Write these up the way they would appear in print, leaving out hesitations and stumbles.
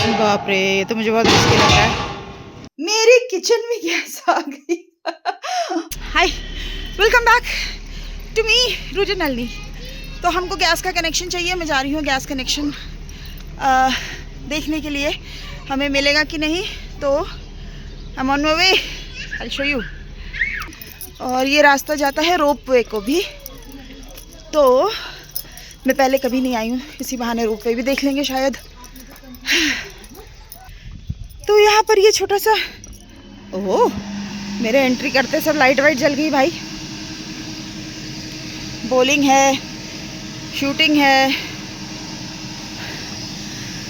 बाप रे, ये तो मुझे बहुत रिस्की लग रहा है। मेरे किचन में गैस आ गई। हाय, वेलकम बैक टू मी रुचि नलनी। तो हमको गैस का कनेक्शन चाहिए। मैं जा रही हूँ गैस कनेक्शन देखने के लिए, हमें मिलेगा कि नहीं। तो I am on my way, I show you. और ये रास्ता जाता है रोप वे को भी, तो मैं पहले कभी नहीं आई हूँ, इसी बहाने रोप वे भी देख लेंगे शायद। तो यहाँ पर ये छोटा सा, ओह, मेरे एंट्री करते सब लाइट वाइट जल गई भाई। बॉलिंग है, शूटिंग है,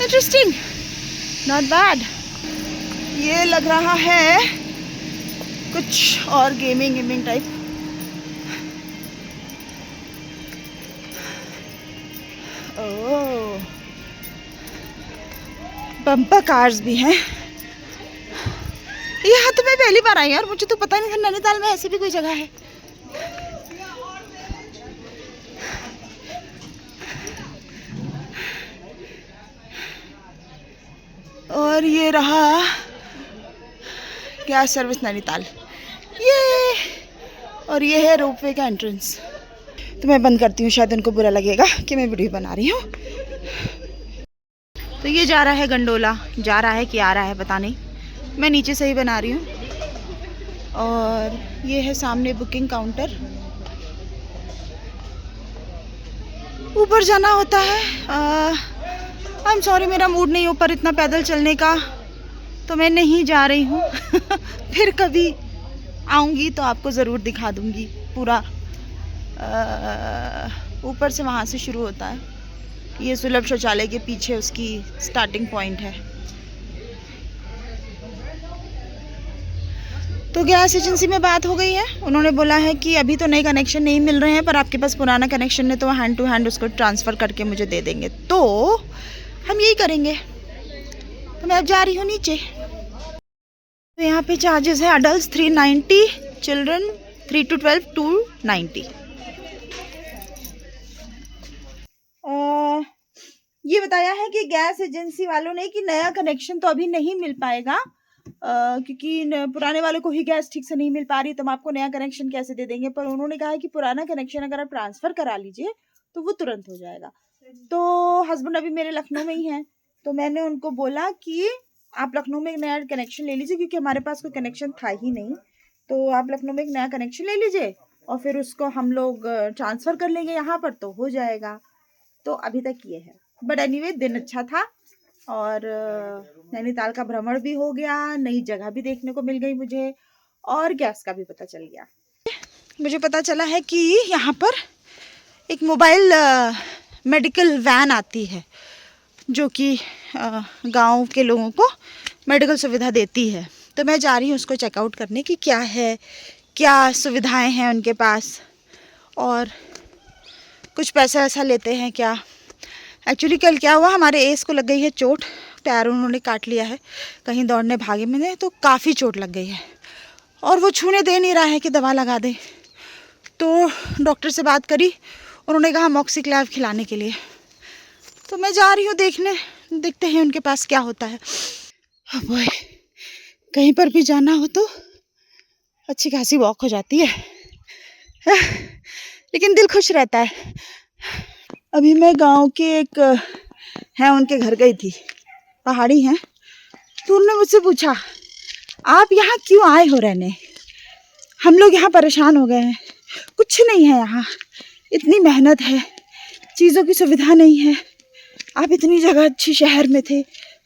इंटरेस्टिंग, नॉट बैड। ये लग रहा है कुछ और गेमिंग टाइप। ओह, बम्पर कार्स भी हैं। यहाँ तो मैं पहली बार आई यार, मुझे तो पता नहीं था नैनीताल में ऐसी भी कोई जगह है। और ये रहा गैस सर्विस नैनीताल, ये, और ये है रोपवे का एंट्रेंस। तो मैं बंद करती हूँ, शायद उनको बुरा लगेगा कि मैं वीडियो बना रही हूँ। तो ये जा रहा है गंडोला, जा रहा है कि आ रहा है पता नहीं, मैं नीचे से ही बना रही हूँ। और ये है सामने बुकिंग काउंटर, ऊपर जाना होता है। आई एम सॉरी, मेरा मूड नहीं ऊपर इतना पैदल चलने का, तो मैं नहीं जा रही हूँ। फिर कभी आऊँगी तो आपको ज़रूर दिखा दूँगी पूरा। ऊपर से वहाँ से शुरू होता है, ये सुलभ शौचालय के पीछे उसकी स्टार्टिंग पॉइंट है। तो गैस एजेंसी में बात हो गई है, उन्होंने बोला है कि अभी तो नए कनेक्शन नहीं मिल रहे हैं, पर आपके पास पुराना कनेक्शन है तो हैंड टू हैंड उसको ट्रांसफ़र करके मुझे दे देंगे। तो हम यही करेंगे। तो मैं अब जा रही हूँ नीचे। तो यहाँ पे चार्जेस है, अडल्ट 390, चिल्ड्रन 3 to 12 290। ये बताया है कि गैस एजेंसी वालों ने कि नया कनेक्शन तो अभी नहीं मिल पाएगा, क्योंकि पुराने वालों को ही गैस ठीक से नहीं मिल पा रही, तो हम आपको नया कनेक्शन कैसे दे देंगे। पर उन्होंने कहा है कि पुराना कनेक्शन अगर आप ट्रांसफ़र करा लीजिए तो वो तुरंत हो जाएगा। तो हस्बैंड अभी मेरे लखनऊ में ही हैं, तो मैंने उनको बोला कि आप लखनऊ में एक नया कनेक्शन ले लीजिए, क्योंकि हमारे पास कोई कनेक्शन था ही नहीं। तो आप लखनऊ में एक नया कनेक्शन ले लीजिए और फिर उसको हम लोग ट्रांसफ़र कर लेंगे यहाँ पर, तो हो जाएगा। तो अभी तक ये है, बट एनीवे दिन अच्छा था और नैनीताल का भ्रमण भी हो गया, नई जगह भी देखने को मिल गई मुझे, और गैस का भी पता चल गया। मुझे पता चला है कि यहाँ पर एक मोबाइल मेडिकल वैन आती है, जो कि गांव के लोगों को मेडिकल सुविधा देती है। तो मैं जा रही हूँ उसको चेकआउट करने की क्या है, क्या सुविधाएं हैं उनके पास, और कुछ पैसा ऐसा लेते हैं क्या। एक्चुअली कल क्या हुआ, हमारे एस को लग गई है चोट, टायर उन्होंने काट लिया है, कहीं दौड़ने भागे मैंने तो काफ़ी चोट लग गई है, और वो छूने दे नहीं रहा है कि दवा लगा दे। तो डॉक्टर से बात करी, उन्होंने कहा मॉक्सिक्लाव खिलाने के लिए। तो मैं जा रही हूँ देखने, देखते हैं उनके पास क्या होता है। अब वो कहीं पर भी जाना हो तो अच्छी खासी वॉक हो जाती है, लेकिन दिल खुश रहता है। अभी मैं गांव के एक है उनके घर गई थी, पहाड़ी हैं, तो उन्होंने मुझसे पूछा आप यहाँ क्यों आए हो रहने, हम लोग यहाँ परेशान हो गए हैं, कुछ नहीं है यहाँ, इतनी मेहनत है, चीज़ों की सुविधा नहीं है, आप इतनी जगह अच्छी शहर में थे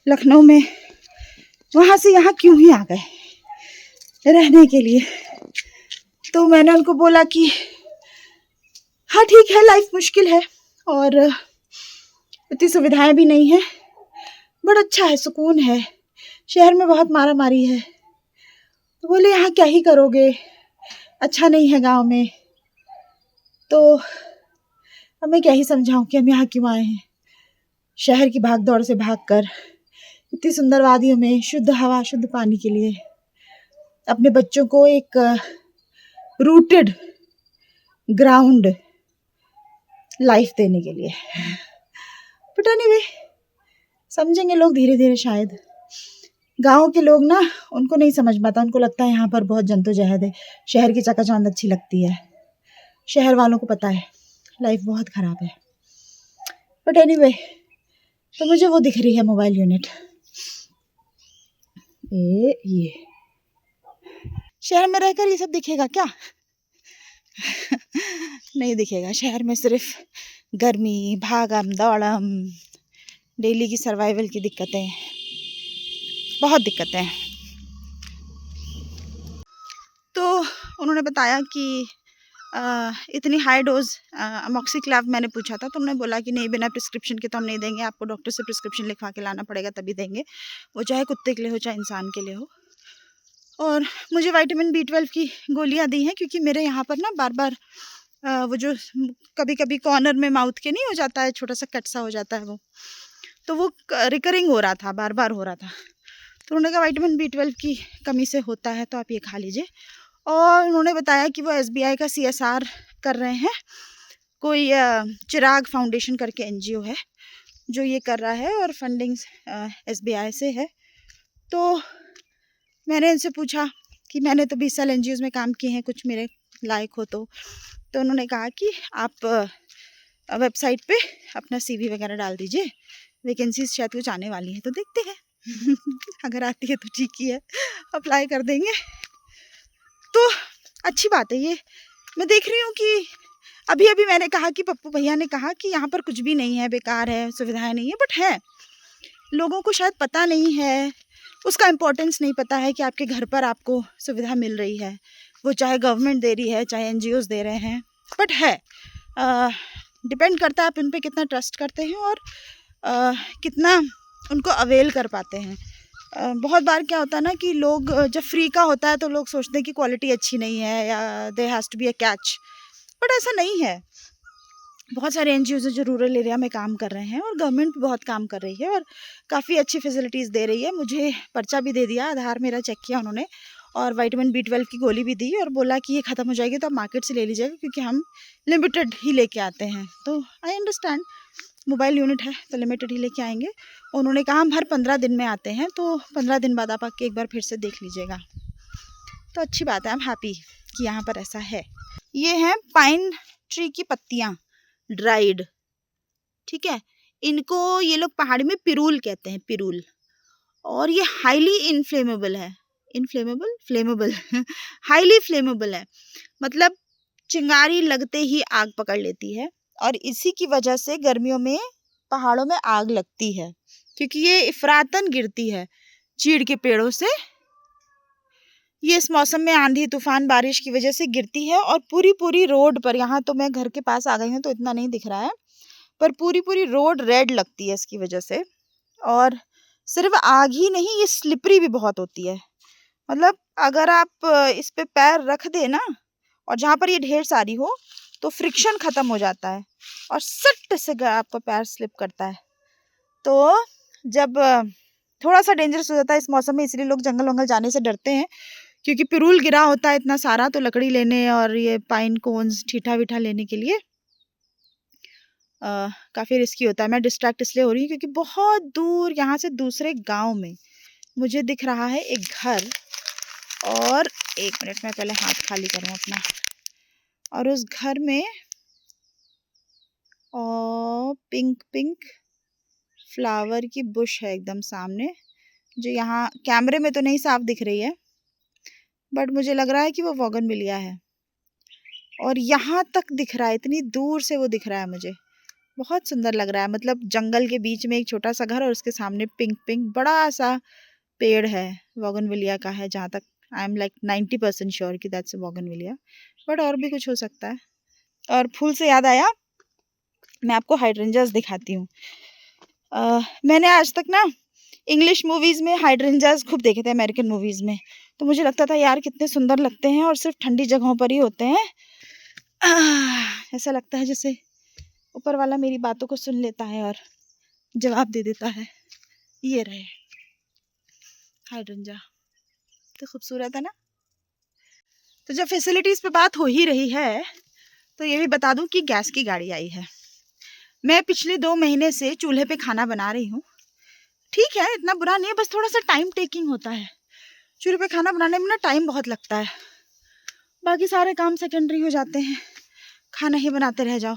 लखनऊ में, वहाँ से यहाँ क्यों ही आ गए रहने के लिए। तो मैंने उनको बोला कि हाँ ठीक है, लाइफ मुश्किल है और इतनी सुविधाएं भी नहीं है, बड़ा अच्छा है, सुकून है, शहर में बहुत मारा मारी है। तो बोले यहाँ क्या ही करोगे, अच्छा नहीं है गांव में। तो अब मैं क्या ही समझाऊं कि हम यहाँ क्यों आए हैं, शहर की भाग दौड़ से भागकर इतनी सुंदर वादियों में शुद्ध हवा शुद्ध पानी के लिए, अपने बच्चों को एक रूटेड ग्राउंड लाइफ देने के लिए। बट एनीवे समझेंगे लोग धीरे धीरे शायद। गाँव के लोग ना, उनको नहीं समझ पाता, उनको लगता है यहाँ पर बहुत जद्दोजहद है, शहर की चकाचौंध अच्छी लगती है। शहर वालों को पता है लाइफ बहुत ख़राब है। बट एनीवे, तो मुझे वो दिख रही है मोबाइल यूनिट। ये शहर में रहकर ये सब दिखेगा क्या? नहीं दिखेगा। शहर में सिर्फ गर्मी, भागम दौड़म, डेली की सर्वाइवल की दिक्कतें, बहुत दिक्कतें हैं। तो उन्होंने बताया कि इतनी हाई डोज अमोक्सिक्लाव मैंने पूछा था, तो उन्होंने बोला कि नहीं, बिना प्रिस्क्रिप्शन के तो हम नहीं देंगे, आपको डॉक्टर से प्रिस्क्रिप्शन लिखवा के लाना पड़ेगा तभी देंगे, वो चाहे कुत्ते के लिए हो चाहे इंसान के लिए हो। और मुझे विटामिन B12 की गोलियां दी हैं, क्योंकि मेरे यहाँ पर ना बार बार वो जो कभी कभी कॉर्नर में माउथ के नहीं हो जाता है, छोटा सा कट सा हो जाता है, वो रिकरिंग हो रहा था, बार बार हो रहा था। तो उन्होंने कहा विटामिन B12 की कमी से होता है, तो आप ये खा लीजिए। और उन्होंने बताया कि वो SBI का CSR कर रहे हैं, कोई चिराग फाउंडेशन करके NGO है जो ये कर रहा है, और फंडिंग SBI से है। तो मैंने इनसे पूछा कि मैंने तो 20 साल NGOs में काम किए हैं, कुछ मेरे लायक हो तो उन्होंने कहा कि आप वेबसाइट पे अपना CV वगैरह डाल दीजिए, वैकेंसीज शायद कुछ आने वाली हैं, तो देखते हैं अगर आती है तो ठीक ही है, अप्लाई कर देंगे। तो अच्छी बात है ये। मैं देख रही हूँ कि अभी अभी मैंने कहा कि पप्पू भैया ने कहा कि यहाँ पर कुछ भी नहीं है, बेकार है, सुविधाएं नहीं है, बट है। लोगों को शायद पता नहीं है, उसका इम्पोर्टेंस नहीं पता है कि आपके घर पर आपको सुविधा मिल रही है, वो चाहे गवर्नमेंट दे रही है चाहे NGOs दे रहे हैं, बट है। डिपेंड करता है आप उन पर कितना ट्रस्ट करते हैं और कितना उनको अवेल कर पाते हैं। बहुत बार क्या होता है ना कि लोग जब फ्री का होता है तो लोग सोचते हैं कि क्वालिटी अच्छी नहीं है या there has to be a catch, but ऐसा नहीं है। बहुत सारे NGOs जो रूरल एरिया में काम कर रहे हैं, और गवर्नमेंट भी बहुत काम कर रही है और काफ़ी अच्छी फैसिलिटीज़ दे रही है। मुझे पर्चा भी दे दिया, आधार मेरा चेक किया उन्होंने, और विटामिन B12 की गोली भी दी, और बोला कि ये ख़त्म हो जाएगी तो आप मार्केट से ले लीजिएगा, क्योंकि हम लिमिटेड ही लेके आते हैं। तो आई अंडरस्टैंड, मोबाइल यूनिट है तो लिमिटेड ही लेके आएंगे। उन्होंने कहा हम हर 15 दिन में आते हैं, तो 15 दिन बाद आप आके एक बार फिर से देख लीजिएगा। तो अच्छी बात है, आई एम हैप्पी कि यहाँ पर ऐसा है। ये है पाइन ट्री की पत्तियाँ, ड्राइड, ठीक है। इनको ये लोग पहाड़ी में पिरूल कहते हैं, पिरूल। और ये हाईली इनफ्लेमेबल है, फ्लेमेबल हाईली फ्लेमेबल है, मतलब चिंगारी लगते ही आग पकड़ लेती है, और इसी की वजह से गर्मियों में पहाड़ों में आग लगती है, क्योंकि ये इफरातन गिरती है चीड़ के पेड़ों से। ये इस मौसम में आंधी तूफान बारिश की वजह से गिरती है, और पूरी रोड पर, यहाँ तो मैं घर के पास आ गई हूँ तो इतना नहीं दिख रहा है, पर पूरी रोड रेड लगती है इसकी वजह से। और सिर्फ आग ही नहीं, ये स्लिपरी भी बहुत होती है, मतलब अगर आप इस पे पैर रख दे ना, और जहाँ पर ये ढेर सारी हो तो फ्रिक्शन ख़त्म हो जाता है और सट से आपका पैर स्लिप करता है। तो जब थोड़ा सा डेंजरस हो जाता है इस मौसम में, इसलिए लोग जंगल वंगल जाने से डरते हैं, क्योंकि पिरूल गिरा होता है इतना सारा, तो लकड़ी लेने और ये पाइन कोन्स ठीठा वीठा लेने के लिए काफ़ी रिस्की होता है। मैं डिस्ट्रैक्ट इसलिए हो रही हूँ क्योंकि बहुत दूर यहाँ से दूसरे गांव में मुझे दिख रहा है एक घर, और एक मिनट में पहले हाथ खाली करूँ अपना, और उस घर में पिंक फ्लावर की बुश है एकदम सामने, जो यहाँ कैमरे में तो नहीं साफ दिख रही है, बट मुझे लग रहा है कि वो बोगनविलिया है, और यहाँ तक दिख रहा है, इतनी दूर से वो दिख रहा है मुझे, बहुत सुंदर लग रहा है। मतलब जंगल के बीच में एक छोटा सा घर, और उसके सामने पिंक बड़ा सा पेड़ है, बोगनविलिया का है, जहाँ तक आई एम लाइक 90% श्योर कि दैट्स बोगनविलिया, बट और भी कुछ हो सकता है। और फूल से याद आया, मैं आपको हाइड्रेंजास दिखाती हूँ। मैंने आज तक ना इंग्लिश मूवीज़ में हाइड्रेंजास खूब देखे थे, अमेरिकन मूवीज़ में, तो मुझे लगता था यार कितने सुंदर लगते हैं, और सिर्फ ठंडी जगहों पर ही होते हैं। ऐसा लगता है जैसे ऊपर वाला मेरी बातों को सुन लेता है और जवाब दे देता है। ये रहे हाइड्रेंजा, तो खूबसूरत है ना। तो जब फैसिलिटीज़ पे बात हो ही रही है, तो ये भी बता दूं कि गैस की गाड़ी आई है। मैं पिछले 2 महीने से चूल्हे पे खाना बना रही हूँ, ठीक है, इतना बुरा नहीं है, बस थोड़ा सा टाइम टेकिंग होता है। चूल्हे पे खाना बनाने में ना टाइम बहुत लगता है, बाकी सारे काम सेकेंडरी हो जाते हैं, खाना ही बनाते रह जाओ।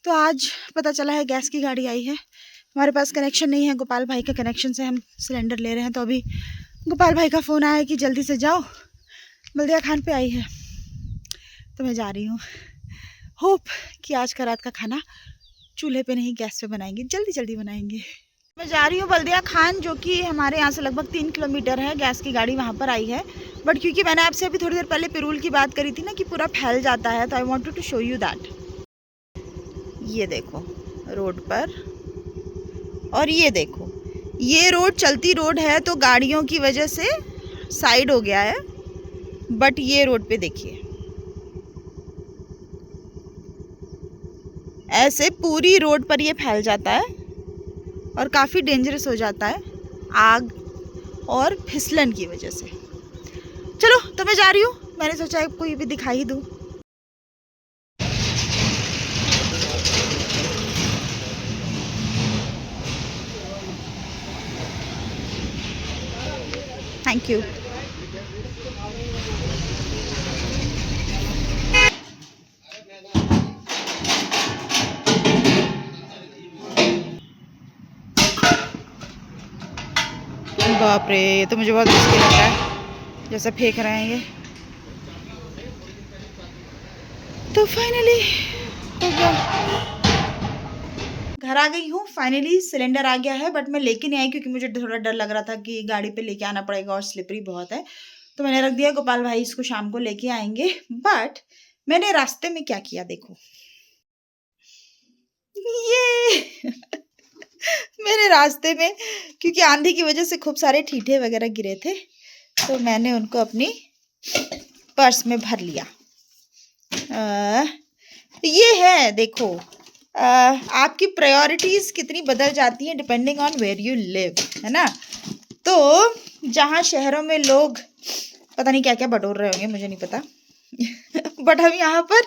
तो आज पता चला है गैस की गाड़ी आई है। हमारे पास कनेक्शन नहीं है, गोपाल भाई के कनेक्शन से हम सिलेंडर ले रहे हैं। तो अभी गोपाल भाई का फ़ोन आया कि जल्दी से जाओ, बल्दिया खान पे आई है, तो मैं जा रही हूँ। होप कि आज का रात का खाना चूल्हे पे नहीं गैस पे बनाएंगे, जल्दी जल्दी बनाएंगे। मैं जा रही हूँ बल्दिया खान, जो कि हमारे यहाँ से लगभग 3 किलोमीटर है। गैस की गाड़ी वहाँ पर आई है, बट क्योंकि मैंने आपसे अभी थोड़ी देर पहले पिरूल की बात करी थी ना कि पूरा फैल जाता है, तो I want to show you that. ये देखो रोड पर, और ये देखो ये रोड चलती रोड है तो गाड़ियों की वजह से साइड हो गया है, बट ये रोड पे देखिए ऐसे पूरी रोड पर ये फैल जाता है और काफ़ी डेंजरस हो जाता है आग और फिसलन की वजह से। चलो तो मैं जा रही हूँ, मैंने सोचा आपको ये भी दिखाई दूँ। Thank you. बाप रे, ये तो मुझे बहुत मुश्किल लगता है जैसा फेंक रहे हैं ये। तो फाइनली हो गया, घर आ गई हूँ। फाइनली सिलेंडर आ गया है, बट मैं लेके नहीं आई क्योंकि मुझे थोड़ा डर लग रहा था कि गाड़ी पे लेके आना पड़ेगा और स्लिपरी बहुत है, तो मैंने रख दिया। गोपाल भाई इसको शाम को लेके आएंगे। बट मैंने रास्ते में क्या किया देखो, ये मेरे रास्ते में, क्योंकि आंधी की वजह से खूब सारे ठीठे वगैरह गिरे थे, तो मैंने उनको अपनी पर्स में भर लिया। ये है देखो, आपकी प्रायोरिटीज़ कितनी बदल जाती हैं depending on where you live, है ना। तो जहाँ शहरों में लोग पता नहीं क्या क्या बटोर रहे होंगे, मुझे नहीं पता बट हम यहाँ पर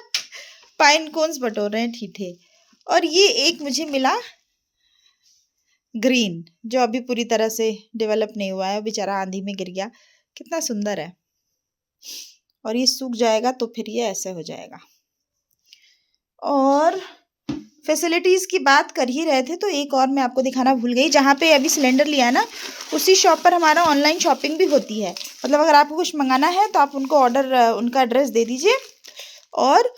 पाइन कोन्स बटोर रहे हैं, ठीठे। और ये एक मुझे मिला ग्रीन, जो अभी पूरी तरह से डेवलप नहीं हुआ है, बेचारा आंधी में गिर गया। कितना सुंदर है, और ये सूख जाएगा तो फिर ये ऐसे हो जाएगा। और फैसिलिटीज़ की बात कर ही रहे थे तो एक और मैं आपको दिखाना भूल गई। जहाँ पे अभी सिलेंडर लिया है ना, उसी शॉप पर हमारा ऑनलाइन शॉपिंग भी होती है। मतलब अगर आपको कुछ मंगाना है तो आप उनको ऑर्डर, उनका एड्रेस दे दीजिए, और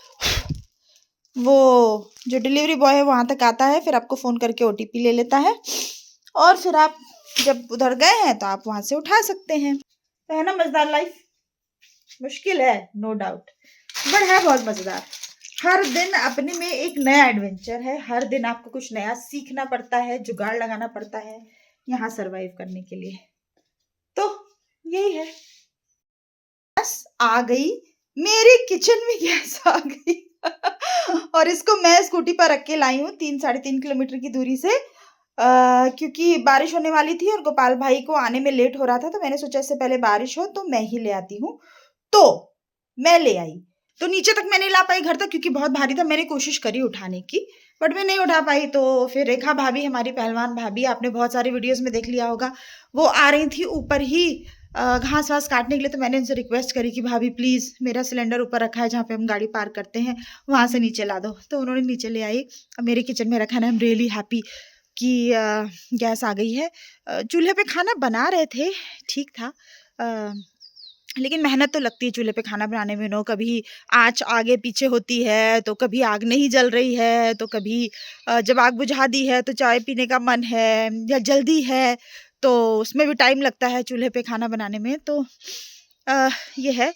वो जो डिलीवरी बॉय है वहाँ तक आता है, फिर आपको फ़ोन करके OTP ले लेता है, और फिर आप जब उधर गए हैं तो आप वहाँ से उठा सकते हैं। तो है ना मज़ेदार लाइफ। मुश्किल है नो डाउट, बट है बहुत मज़ेदार। हर दिन अपने में एक नया एडवेंचर है, हर दिन आपको कुछ नया सीखना पड़ता है, जुगाड़ लगाना पड़ता है यहाँ सरवाइव करने के लिए। तो यही है, गैस आ गई मेरे किचन में, गैस आ गई और इसको मैं स्कूटी पर रख के लाई हूँ 3-3.5 किलोमीटर की दूरी से, क्योंकि बारिश होने वाली थी और गोपाल भाई को आने में लेट हो रहा था, तो मैंने सोचा इससे पहले बारिश हो तो मैं ही ले आती हूँ। तो मैं ले आई, तो नीचे तक मैं नहीं ला पाई घर तक क्योंकि बहुत भारी था। मैंने कोशिश करी उठाने की, बट मैं नहीं उठा पाई। तो फिर रेखा भाभी, हमारी पहलवान भाभी, आपने बहुत सारे वीडियोस में देख लिया होगा, वो आ रही थी ऊपर ही घास वास काटने के लिए। तो मैंने उनसे रिक्वेस्ट करी कि भाभी प्लीज़, मेरा सिलेंडर ऊपर रखा है जहाँ पे हम गाड़ी पार्क करते हैं, वहाँ से नीचे ला दो। तो उन्होंने नीचे ले आई, मेरे किचन में रखा ना। आई एम रियली हैप्पी कि गैस आ गई है। चूल्हे पे खाना बना रहे थे, ठीक था, लेकिन मेहनत तो लगती है चूल्हे पे खाना बनाने में। नो, कभी आँच आगे पीछे होती है, तो कभी आग नहीं जल रही है, तो कभी जब आग बुझा दी है तो चाय पीने का मन है या जल्दी है, तो उसमें भी टाइम लगता है चूल्हे पे खाना बनाने में। तो ये है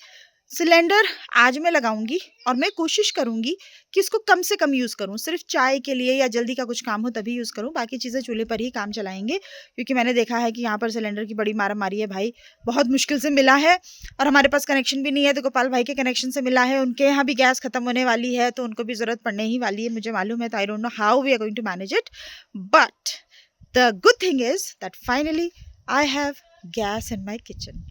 सिलेंडर। आज मैं लगाऊंगी और मैं कोशिश करूंगी कि इसको कम से कम यूज़ करूं, सिर्फ चाय के लिए या जल्दी का कुछ काम हो तभी यूज़ करूं। बाकी चीज़ें चूल्हे पर ही काम चलाएंगे, क्योंकि मैंने देखा है कि यहाँ पर सिलेंडर की बड़ी मारामारी है भाई, बहुत मुश्किल से मिला है। और हमारे पास कनेक्शन भी नहीं है, तो गोपाल भाई के कनेक्शन से मिला है। उनके यहाँ भी गैस खत्म होने वाली है, तो उनको भी ज़रूरत पड़ने ही वाली है, मुझे मालूम है। तो I don't know how we are going to manage it, but the good thing is that finally I have gas in my kitchen.